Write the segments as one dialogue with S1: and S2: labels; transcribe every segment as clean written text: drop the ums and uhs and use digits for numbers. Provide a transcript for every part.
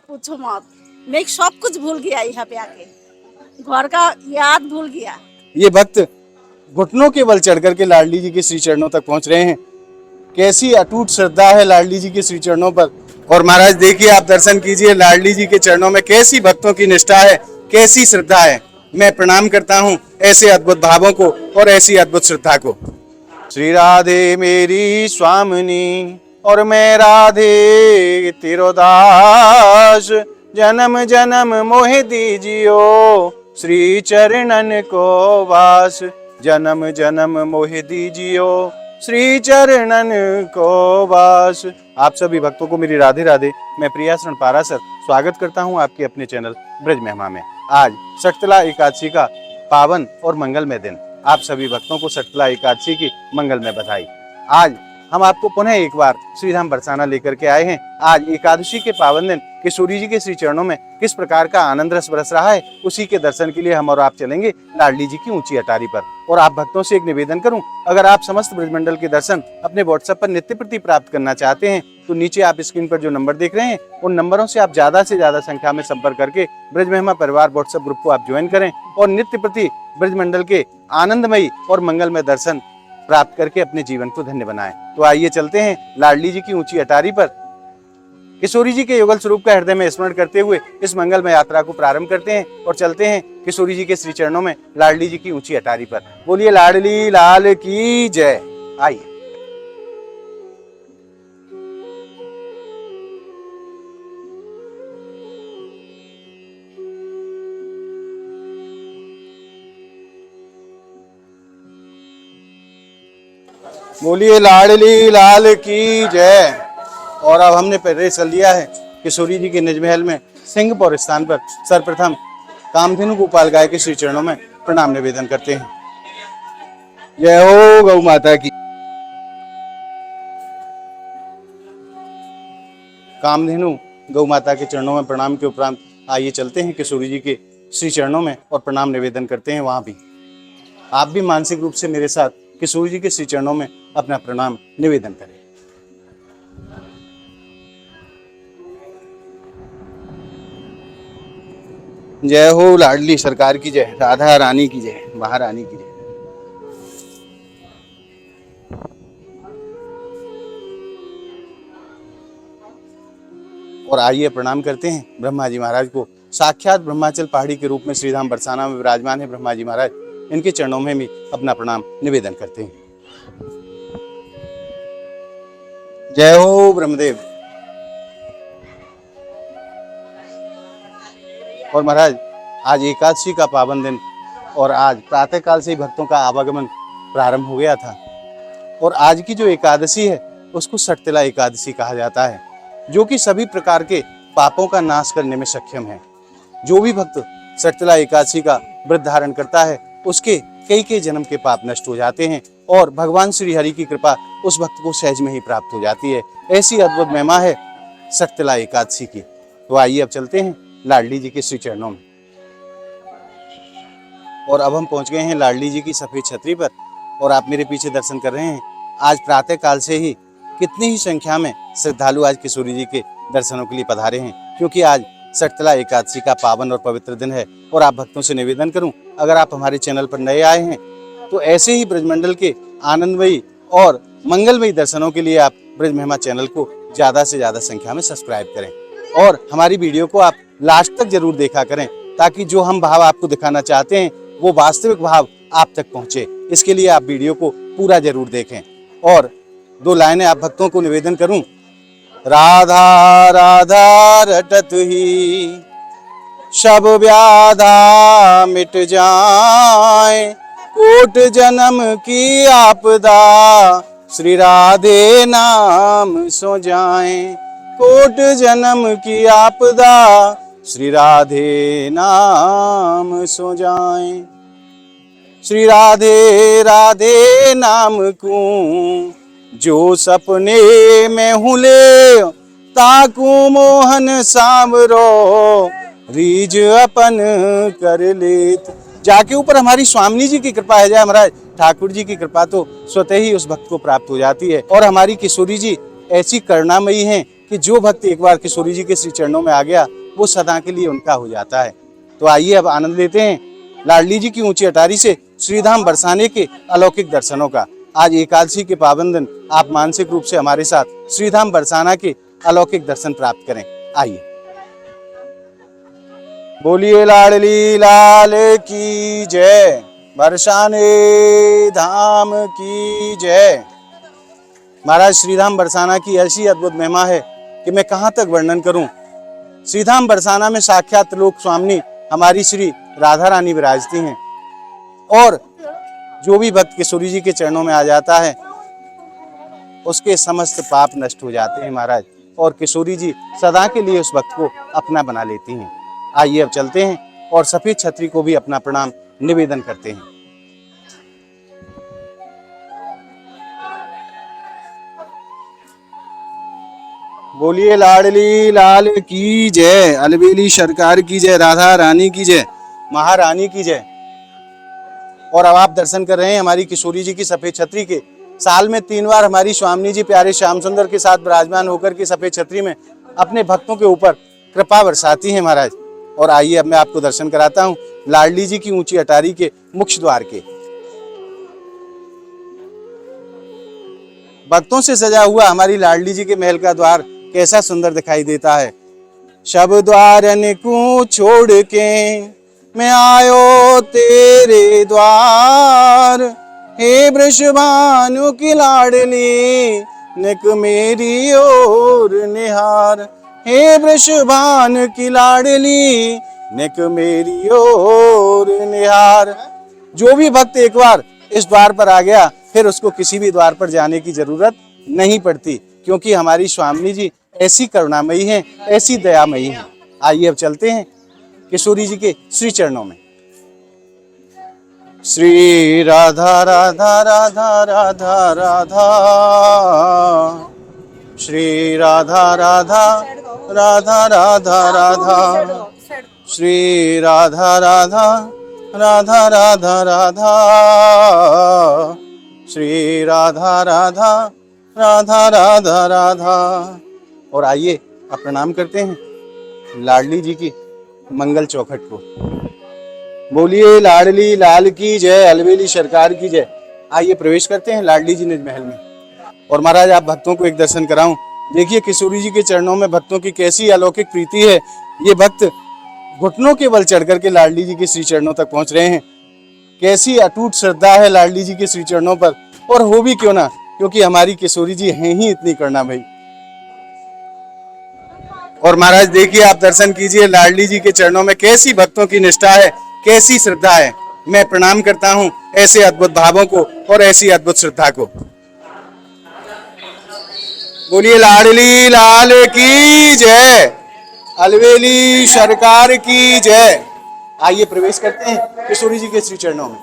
S1: पूछो मत। मैं सब कुछ भूल गया यहाँ पे आके, घर का याद भूल गया।
S2: ये भक्त घुटनों के बल चढ़ करके लाडली जी के श्री चरणों तक पहुंच रहे हैं। कैसी अटूट श्रद्धा है लाडली जी के श्री चरणों पर। और महाराज देखिए, आप दर्शन कीजिए लाडली जी के चरणों में कैसी भक्तों की निष्ठा है, कैसी श्रद्धा है। मैं प्रणाम करता हूँ ऐसे अद्भुत भावों को और ऐसी अद्भुत श्रद्धा को। श्री राधे मेरी स्वामिनी और मैं राधे तेरो दास, जन्म जन्म मोहि दीजियो श्री चरणन को वास, जन्म जन्म मोहि दीजियो श्री चरणन को वास। आप सभी भक्तों को मेरी राधे राधे। मैं प्रियाशरण पाराशर स्वागत करता हूं आपके अपने चैनल ब्रज महिमा में। आज षटतिला एकादशी का पावन और मंगलमय दिन। आप सभी भक्तों को षटतिला एकादशी की मंगलमय बधाई। आज हम आपको पुनः एक बार श्रीधाम बरसाना लेकर के आए हैं। आज एकादशी के पावन दिन किशोरी जी के श्री चरणों में किस प्रकार का आनंद रस बरस रहा है, उसी के दर्शन के लिए हम और आप चलेंगे लाडली जी की ऊंची अटारी पर। और आप भक्तों से एक निवेदन करूं, अगर आप समस्त ब्रजमंडल के दर्शन अपने व्हाट्सएप पर नित्य प्रति प्राप्त करना चाहते हैं तो नीचे आप स्क्रीन पर जो नंबर देख रहे हैं उन नंबरों से आप ज्यादा से ज्यादा संख्या में संपर्क करके ब्रज महिमा परिवार व्हाट्सएप ग्रुप को आप ज्वाइन करें और नित्य प्रति ब्रजमंडल के आनंदमयी और मंगलमय दर्शन प्राप्त करके अपने जीवन को धन्य बनाएं। तो आइए चलते हैं लाडली जी की ऊंची अटारी पर। किशोरी जी के युगल स्वरूप का हृदय में स्मरण करते हुए इस मंगलमय यात्रा को प्रारंभ करते हैं और चलते हैं किशोरी जी के श्री चरणों में लाडली जी की ऊंची अटारी पर। बोलिए लाडली लाल की जय। आइए। बोलिए लाडली लाल की जय। और अब हमने प्रवेश कर लिया है किशोरी जी के निज महल में सिंहपुर स्थान पर। सर्वप्रथम कामधेनु गोपाल गाय के श्री चरणों में प्रणाम निवेदन करते हैं। जय हो गौ माता की। कामधेनु गौ माता के चरणों में प्रणाम के उपरांत आइए चलते हैं किशोरी जी के श्री चरणों में और प्रणाम निवेदन करते हैं। वहां भी आप भी मानसिक रूप से मेरे साथ किशोरी जी के श्री चरणों में अपना प्रणाम निवेदन करें। जय हो लाडली सरकार की जय, राधा रानी की जय, महारानी की जय। और आइए प्रणाम करते हैं ब्रह्मा जी महाराज को। साक्षात ब्रह्माचल पहाड़ी के रूप में श्रीधाम बरसाना में विराजमान है ब्रह्मा जी महाराज। इनके चरणों में भी अपना प्रणाम निवेदन करते हैं। जय हो ब्रह्मदेव। और महाराज आज एकादशी का पावन दिन और आज प्रातः काल से ही भक्तों का आवागमन प्रारंभ हो गया था। और आज की जो एकादशी है उसको षटतिला एकादशी कहा जाता है, जो कि सभी प्रकार के पापों का नाश करने में सक्षम है। जो भी भक्त षटतिला एकादशी का व्रत धारण करता है उसके कई कई जन्म के पाप नष्ट हो जाते हैं और भगवान श्री हरि की कृपा उस भक्त को सहज में ही प्राप्त हो जाती है। ऐसी अद्भुत महिमा है षटतिला एकादशी की। तो आइए अब चलते हैं लाडली जी के श्री चरणों में। और अब हम पहुंच गए हैं लाडली जी की सफेद छतरी पर और आप मेरे पीछे दर्शन कर रहे हैं। आज प्रातः काल से ही कितनी ही संख्या में श्रद्धालु आज किशोरी जी के दर्शनों के लिए पधारे हैं, क्योंकि आज षटतिला एकादशी का पावन और पवित्र दिन है। और आप भक्तों से निवेदन करूं, अगर आप हमारे चैनल पर नए आए हैं तो ऐसे ही ब्रजमंडल के आनंदमयी और मंगलमयी दर्शनों के लिए आप ब्रज महिमा चैनल को ज़्यादा से ज़्यादा संख्या में सब्सक्राइब करें और हमारी वीडियो को आप लास्ट तक जरूर देखा करें, ताकि जो हम भाव आपको दिखाना चाहते हैं वो वास्तविक भाव आप तक पहुंचे। इसके लिए आप वीडियो को पूरा जरूर देखें। और दो लाइनें आप भक्तों को निवेदन करूं। राधा राधा रटत ही सब व्याधा मिट जाए, कोट जन्म की आपदा श्री राधे नाम सो जाए, कोट जन्म की आपदा श्री राधे नाम सो जाए। श्री राधे राधे नाम को जो सपने में हुले, ताकू मोहन सांवरो रीज अपन कर लेत। जाके ऊपर हमारी स्वामिनी जी की कृपा है, जय महाराज ठाकुर जी की कृपा तो स्वतः ही उस भक्त को प्राप्त हो जाती है। और हमारी किशोरी जी ऐसी करुणामयी हैं कि जो भक्त एक बार किशोरी जी के श्री चरणों में आ गया वो सदा के लिए उनका हो जाता है। तो आइए अब आनंद लेते हैं लाडली जी की ऊंची अटारी से श्रीधाम बरसाने के अलौकिक दर्शनों का। आज एकादशी के पावन दिन आप मानसिक रूप से हमारे साथ श्रीधाम बरसाना के अलौकिक दर्शन प्राप्त करें। आइए। बोलिए लाडली लाल की जय, बरसाने धाम की जय। महाराज श्रीधाम बरसाना की ऐसी अद्भुत महिमा है कि मैं कहाँ तक वर्णन करूं। श्रीधाम बरसाना में साक्षात लोक स्वामिनी हमारी श्री राधा रानी विराजती हैं और जो भी भक्त किशोरी जी के चरणों में आ जाता है उसके समस्त पाप नष्ट हो जाते हैं महाराज, और किशोरी जी सदा के लिए उस भक्त को अपना बना लेती हैं। आइए अब चलते हैं और सफेद छतरी को भी अपना प्रणाम निवेदन करते हैं। बोलिए लाडली लाल की जय, अलबेली सरकार की जय, राधा रानी की जय, महारानी की जय। और अब आप दर्शन कर रहे हैं हमारी किशोरी जी की सफेद छतरी के। साल में 3 बार हमारी स्वामिनी जी प्यारे श्याम सुंदर के साथ विराजमान होकर के सफेद छतरी में अपने भक्तों के ऊपर कृपा बरसाती हैं महाराज। और आइए अब मैं आपको दर्शन कराता हूँ लाडली जी की ऊंची अटारी के मुख्य द्वार के। भक्तों से सजा हुआ हमारी लाडली जी के महल का द्वार कैसा सुंदर दिखाई देता है। शब द्वारन को छोड़ के मैं आयो तेरे द्वार, हे वृषभानु की लाडली निक मेरी ओर निहार, हे वृषभानु की लाडली निक मेरी ओर निहार। जो भी भक्त एक बार इस द्वार पर आ गया फिर उसको किसी भी द्वार पर जाने की जरूरत नहीं पड़ती, क्योंकि हमारी स्वामिनी जी ऐसी करुणामयी हैं, ऐसी दयामयी हैं। आइए अब चलते हैं किशोरी जी के श्री चरणों में। श्री राधा राधा राधा राधा राधा, श्री राधा राधा राधा राधा राधा, श्री राधा राधा राधा राधा राधा, श्री राधा राधा राधा राधा राधा। और आइए अब प्रणाम करते हैं लाडली जी की मंगल चौखट को। बोलिए लाडली लाल की जय, अलबेली सरकार की जय। आइए प्रवेश करते हैं लाडली जी निज महल में। और महाराज आप भक्तों को एक दर्शन कराऊं। देखिए किशोरी जी के चरणों में भक्तों की कैसी अलौकिक प्रीति है। ये भक्त घुटनों के बल चढ़ करके लाडली जी के श्री चरणों तक पहुंच रहे हैं। कैसी अटूट श्रद्धा है लाडली जी के श्री चरणों पर, और हो भी क्यों ना, क्योंकि हमारी किशोरी जी हैं ही इतनी करुणामयी। और महाराज देखिए आप दर्शन कीजिए लाडली जी के चरणों में कैसी भक्तों की निष्ठा है, कैसी श्रद्धा है। मैं प्रणाम करता हूं ऐसे अद्भुत भावों को और ऐसी अद्भुत श्रद्धा को। बोलिए लाडली लाल की जय, अलबेली सरकार की जय। आइए प्रवेश करते हैं किशोरी जी के श्री चरणों में।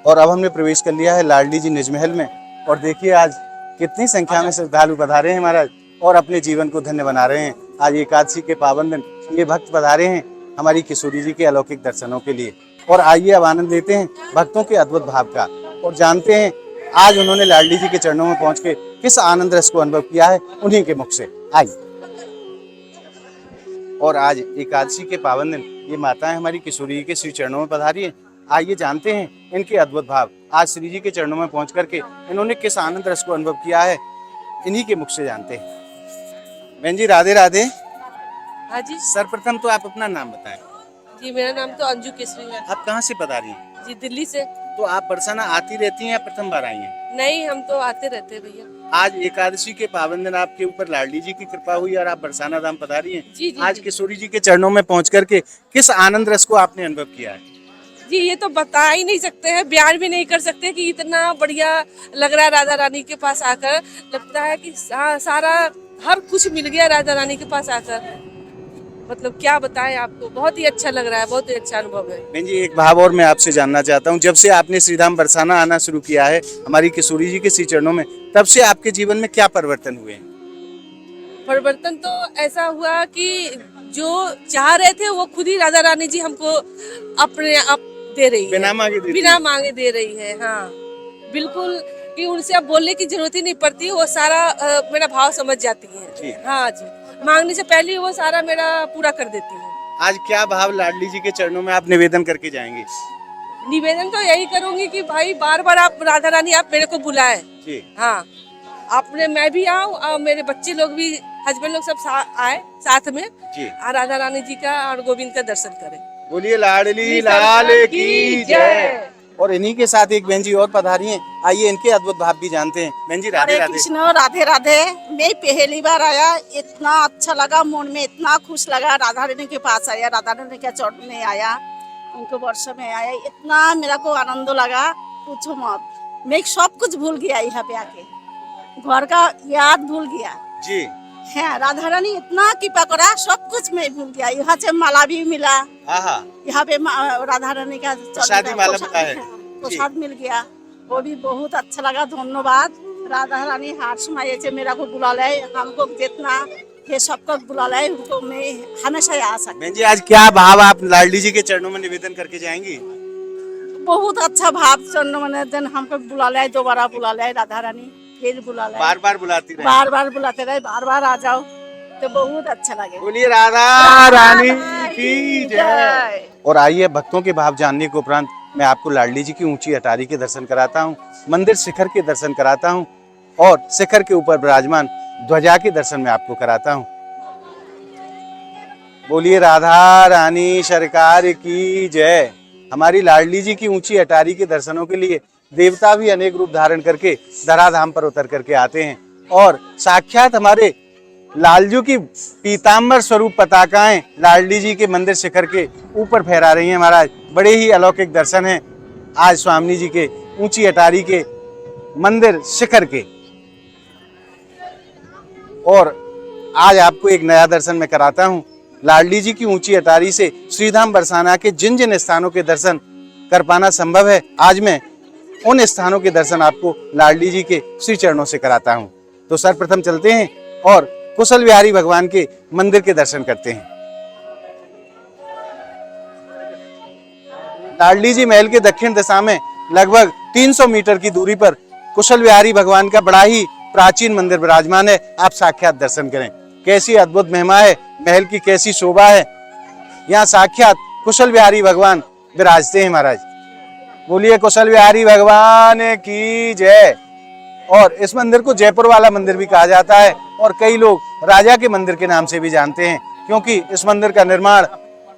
S2: और अब हमने प्रवेश कर लिया है लाडली जी निज महल में। और देखिए आज कितनी संख्या में श्रद्धालु पधारे हैं महाराज और अपने जीवन को धन्य बना रहे हैं। आज एकादशी के पावन दिन ये भक्त पधारे हैं हमारी किशोरी जी के अलौकिक दर्शनों के लिए। और आइए अब आनंद लेते हैं भक्तों के अद्भुत भाव का और जानते हैं आज उन्होंने लाडली जी के चरणों में पहुंच के किस आनंद रस को अनुभव किया है उन्हीं के मुख से। आइए। और आज एकादशी के पावन दिन ये माताएं हमारी किशोरी जी के श्री चरणों में पधारी है। आइए जानते हैं इनके अद्भुत भाव। आज श्री जी के चरणों में पहुंच करके इन्होंने किस आनंद रस को अनुभव किया है इन्हीं के मुख से जानते हैं। बहन जी राधे राधे।
S3: हाँ जी।
S2: सर्वप्रथम तो आप अपना नाम बताएं।
S3: जी मेरा नाम तो अंजू केसरी है।
S2: आप कहाँ से पधारी हैं?
S3: जी दिल्ली से।
S2: तो आप बरसाना आती रहती हैं या प्रथम बार आई हैं?
S3: नहीं हम तो आते रहते हैं भैया।
S2: आज एकादशी के पावन दिन आपके ऊपर लाडली जी की कृपा हुई और आप बरसाना धाम पधारी हैं।
S3: जी, जी,
S2: आज
S3: जी।
S2: किशोरी जी के चरणों में पहुंच करके किस आनंद रस को आपने अनुभव किया है?
S3: जी ये तो बता ही नहीं सकते हैं, बयान भी नहीं कर सकते कि इतना बढ़िया लग रहा है। राधा रानी के पास आकर लगता है कि सारा हर कुछ मिल गया राधा रानी के पास आकर। मतलब क्या बताएं आपको, बहुत ही अच्छा लग रहा है, बहुत ही अच्छा अनुभव है।
S2: बहन जी एक भाव और मैं आपसे जानना चाहता हूँ। जब से आपने श्रीधाम बरसाना आना शुरू किया है हमारी किशोरी जी के श्री चरणों में, तब से आपके जीवन में क्या परिवर्तन हुए हैं?
S3: परिवर्तन तो ऐसा हुआ कि जो चाह रहे थे वो खुद ही राधा रानी जी हमको अपने आप दे रही है,
S2: बिना मांगे
S3: बिना मांगे दे रही है। हाँ बिल्कुल, कि उनसे अब बोलने की जरूरत ही नहीं पड़ती, वो सारा मेरा भाव समझ जाती है। हाँ जी, मांगने से पहले ही वो सारा मेरा पूरा कर देती है।
S2: आज क्या भाव लाडली जी के चरणों में आप निवेदन करके जाएंगे?
S3: निवेदन तो यही करूंगी कि भाई बार बार आप राधा रानी आप मेरे को बुलाएं।
S2: जी।
S3: हाँ, आपने मैं भी आऊँ और मेरे बच्चे लोग भी, हस्बैंड लोग सब आए साथ में
S2: जी।
S3: और राधा रानी जी का और गोविंद का दर्शन करें।
S2: बोलिए लाडली लाल की जय। और इन्हीं के साथ एक बहन जी और पधारी हैं, आइए इनके अद्भुत भाव भी जानते हैं। बहन जी राधे
S1: हरे
S2: राधे।
S1: कृष्ण राधे राधे। मैं पहली बार आया, इतना अच्छा लगा, मन में इतना खुश लगा। राधा रानी के पास आया, राधा रानी के चरण में आया, उनके वर्ष में आया, इतना मेरा को आनंद लगा, पूछो मत। मैं सब कुछ भूल गया यहाँ पे आके, घर का याद भूल गया
S2: जी।
S1: है, राधा रानी इतना कृपा करा, सब कुछ मैं भूल गया। यहाँ से माला भी मिला, यहाँ पे राधा रानी का
S2: शादी माला मिला है,
S1: प्रसाद मिल गया, वो भी बहुत अच्छा लगा। धन्यवाद राधा रानी, हाथ समाये से मेरा को बुला ले, हमको जितना ये सबको बुला ले, उनको मैं हमेशा आ सकती।
S2: बहन जी आज क्या भाव आप लाडली जी के चरणों में निवेदन करके जाएंगी?
S1: बहुत अच्छा भाव चरण में दिन हमको बुला ले, दोबारा बुला ले राधा रानी, फिर बुला ले,
S2: बार बार बुलाती रहे,
S1: बार बार बुलाते रहे, बार बार आ जाओ तो बहुत अच्छा लगे।
S2: बोलिए राधा रानी की जय। और आइए भक्तों के भाव जानने के उपरांत मैं आपको लाडली जी की ऊंची अटारी के दर्शन कराता हूँ, मंदिर शिखर के दर्शन कराता हूँ और शिखर के ऊपर विराजमान ध्वजा के दर्शन में आपको कराता हूँ। बोलिए राधा रानी सरकार की जय। हमारी लाडली जी की ऊंची अटारी के दर्शनों के लिए देवता भी अनेक रूप धारण करके धराधाम पर उतर करके आते हैं और साक्षात हमारे लालजू की पीतांबर स्वरूप पताकाएं लाडली जी के मंदिर शिखर के ऊपर फहरा रही हैं। महाराज बड़े ही अलौकिक दर्शन हैं आज स्वामी जी के ऊंची अटारी के मंदिर शिखर के। और आज आपको एक नया दर्शन मैं कराता हूं। लाडली जी की ऊंची अटारी से श्रीधाम बरसाना के जिन जिन स्थानों के दर्शन कर पाना संभव है, आज मैं उन स्थानों के दर्शन आपको लाडली जी के श्री चरणों से कराता हूं। तो सर्वप्रथम चलते हैं और कुशल विहारी भगवान के मंदिर के दर्शन करते हैं। लाडली जी महल के दक्षिण दिशा में लगभग 300 मीटर की दूरी पर कुशल विहारी भगवान का बड़ा ही प्राचीन मंदिर विराजमान है। आप साक्षात दर्शन करें, कैसी अद्भुत महिमा है, महल की कैसी शोभा है। यहाँ साक्षात कुशल विहारी भगवान विराजते हैं। महाराज बोलिए कुशल विहारी भगवान की जय। और इस मंदिर को जयपुर वाला मंदिर भी कहा जाता है और कई लोग राजा के मंदिर के नाम से भी जानते हैं, क्योंकि इस मंदिर का निर्माण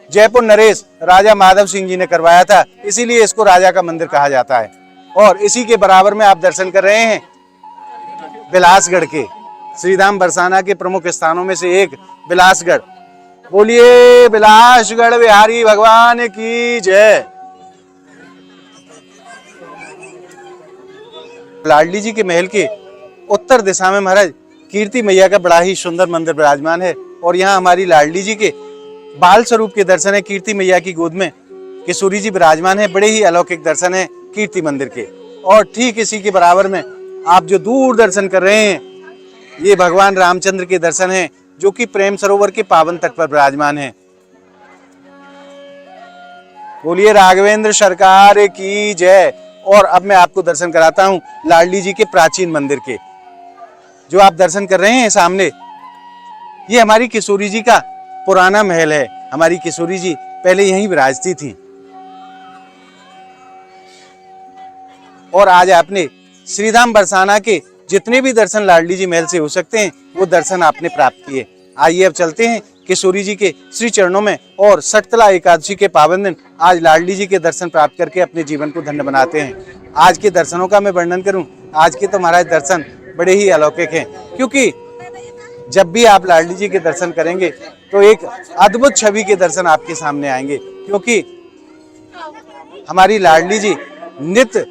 S2: जयपुर नरेश राजा माधव सिंह जी ने करवाया था, इसीलिए इसको राजा का मंदिर कहा जाता है। और इसी के बराबर में आप दर्शन कर रहे हैं बिलासगढ़ के, श्रीधाम बरसाना के प्रमुख स्थानों में से एक बिलासगढ़। बोलिए बिलासगढ़ बिहारी भगवान की जय। लाडली जी के महल के उत्तर दिशा में महाराज कीर्ति मैया का बड़ा ही सुंदर मंदिर विराजमान है और यहाँ हमारी लाडली जी के बाल स्वरूप के दर्शन है। कीर्ति मैया की गोद में किशोरी जी विराजमान है, बड़े ही अलौकिक दर्शन है कीर्ति मंदिर के। और ठीक इसी के बराबर में आप जो दूर दर्शन कर रहे हैं, ये भगवान रामचंद्र के दर्शन हैं, जो कि प्रेम सरोवर के पावन तट पर विराजमान है। बोलिए राघवेंद्र सरकार की जय। और अब मैं आपको दर्शन कराता हूं लाडली जी के प्राचीन मंदिर के। जो आप दर्शन कर रहे हैं सामने, ये हमारी किशोरी जी का पुराना महल है। हमारी किशोरी जी पहले यहीं विराजती थी और आज आपने श्रीधाम बरसाना के जितने भी दर्शन लाडली जी महल से हो सकते हैं, वो दर्शन आपने प्राप्त किए। आइए अब चलते हैं किशोरी जी के श्री चरणों में और सटतला एकादशी के पावन दिन आज लाडली जी के दर्शन प्राप्त करके अपने जीवन को धन्य बनाते हैं। आज के दर्शनों का मैं वर्णन करूं, आज के तो महाराज दर्शन बड़े ही अलौकिक हैं, क्योंकि जब भी आप लाडली जी के दर्शन करेंगे तो एक अद्भुत छवि के दर्शन आपके सामने आएंगे, क्योंकि हमारी लाडली जी नित्य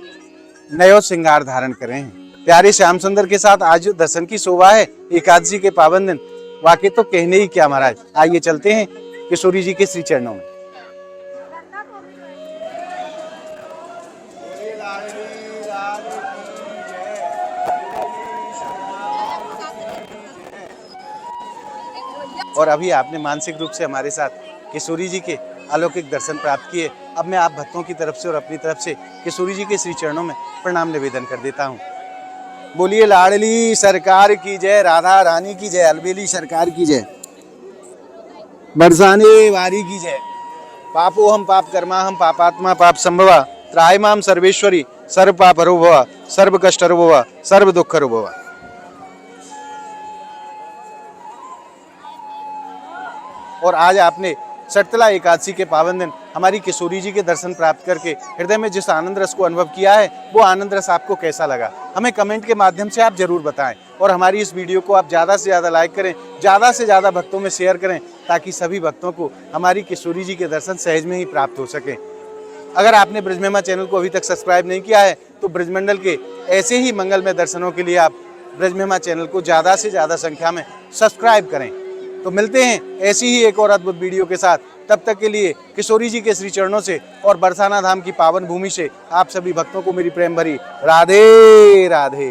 S2: नयो श्रृंगार धारण कर रहे हैं। प्यारे श्याम सुंदर के साथ आज जो दर्शन की शोभा है एकादशी के पावन दिन, वाकई तो कहने ही क्या महाराज। आइए चलते हैं किशोरी जी के श्री चरणों में। और अभी आपने मानसिक रूप से हमारे साथ किशोरी जी के अलौकिक दर्शन प्राप्त किए। अब मैं आप भक्तों की तरफ से और अपनी तरफ से किशोरी जी के श्री चरणों में प्रणाम निवेदन कर देता हूँ। बोलिए लाडली सरकार की जय, राधा रानी की जय, अलबेली सरकार की जय। बरसाने वारी की जय। पापो हम पाप कर्मा हम पापात्मा पाप संभवा त्राहिमाम सर्वेश्वरी सर्व पाप हरो भवा सर्व कष्ट हरो भवा सर्व दुख हरो भवा। और आज आपने सटतला एकादशी के पावन दिन हमारी किशोरी जी के दर्शन प्राप्त करके हृदय में जिस आनंद रस को अनुभव किया है, वो आनंद रस आपको कैसा लगा, हमें कमेंट के माध्यम से आप जरूर बताएं। और हमारी इस वीडियो को आप ज़्यादा से ज़्यादा लाइक करें, ज़्यादा से ज़्यादा भक्तों में शेयर करें, ताकि सभी भक्तों को हमारी किशोरी जी के दर्शन सहज में ही प्राप्त हो सके। अगर आपने ब्रजमहिमा चैनल को अभी तक सब्सक्राइब नहीं किया है, तो ब्रजमंडल के ऐसे ही मंगलमय दर्शनों के लिए आप ब्रजमहिमा चैनल को ज़्यादा से ज़्यादा संख्या में सब्सक्राइब करें। तो मिलते हैं ऐसी ही एक और अद्भुत वीडियो के साथ। तब तक के लिए किशोरी जी के श्री चरणों से और बरसाना धाम की पावन भूमि से आप सभी भक्तों को मेरी प्रेम भरी राधे राधे।